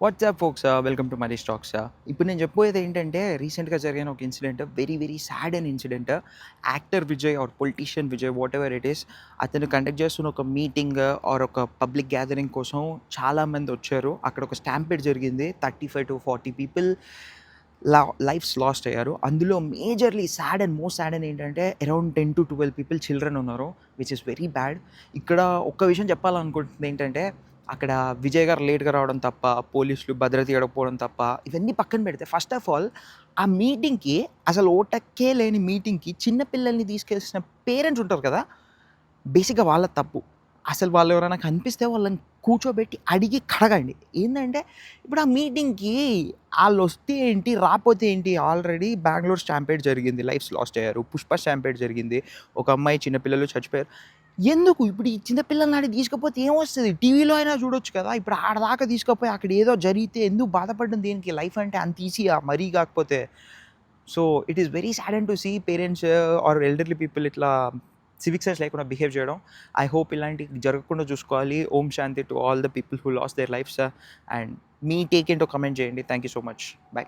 WhatsApp folks welcome to money stocks. ఇప్పుడు నేను చెప్పబోయేది ఏంటంటే రీసెంట్గా జరిగిన ఒక incident, very very sad and incident. Actor Vijay or politician Vijay whatever it is, అతను కండక్ట్ చేస్తున్న ఒక మీటింగ్ ఆర్ ఒక పబ్లిక్ గ్యాదరింగ్ కోసం చాలామంది వచ్చారు. అక్కడ ఒక స్టాంపిడ్ జరిగింది. 35 to 40 పీపుల్ లైఫ్స్ లాస్ట్ అయ్యారు. అందులో majorly sad and most sad అని ఏంటంటే అరౌండ్ 10 to 12 పీపుల్ చిల్డ్రన్ ఉన్నారు, విచ్ ఇస్ వెరీ బ్యాడ్. ఇక్కడ ఒక్క విషయం చెప్పాలనుకుంటుంది ఏంటంటే, అక్కడ విజయ్ గారు లేట్‌గా రావడం తప్ప, పోలీసులు భద్రత ఇవ్వకపోవడం తప్ప, ఇవన్నీ పక్కన పెడితే ఫస్ట్ ఆఫ్ ఆల్ ఆ మీటింగ్‌కి, అసలు ఓటక్కే లేని మీటింగ్‌కి చిన్న పిల్లల్ని తీసుకెళ్ళిసిన పేరెంట్స్ ఉంటారు కదా! బేసిక్‌గా వాళ్ళ తప్పు. అసలు వాళ్ళు ఎవరైనా కనిపిస్తే వాళ్ళని కూర్చోబెట్టి అడిగి కడగండి. ఏందంటే ఇప్పుడు ఆ మీటింగ్‌కి ఆళ్ళొస్తే ఏంటి, రాపోతే ఏంటి? ఆల్రెడీ బెంగుళూరు స్టాంపేడ్ జరిగింది. లైఫ్స్ లాస్ట్ అయ్యారు. పుష్ప స్టాంపేడ్ జరిగింది. ఒక అమ్మాయి, చిన్న పిల్లలు చచ్చిపోయారు. ఎందుకు ఇప్పుడు ఈ చిన్న పిల్లల్ని తీసుకపోతే ఏమొస్తది? టీవీలో అయినా చూడొచ్చు కదా! ఇప్పుడు ఆడదాకా తీసుకపోయి అక్కడ ఏదో జరిగితే ఎందుకు బాధపడడం దేనికి? లైఫ్ అంటే అంత ఈజీయా మరీ కాకపోతే? So, it is very sadden to see parents or elderly people ఇట్లా సివిక్ సెన్స్ లేకుండా బిహేవ్ చేయడం. ఐ హోప్ ఇలాంటివి జరగకుండా చూసుకోవాలి. Om Shanti to all the people who lost their lives. And మీ టేక్ ఏంటో కామెంట్ చేయండి. Thank you so much. By.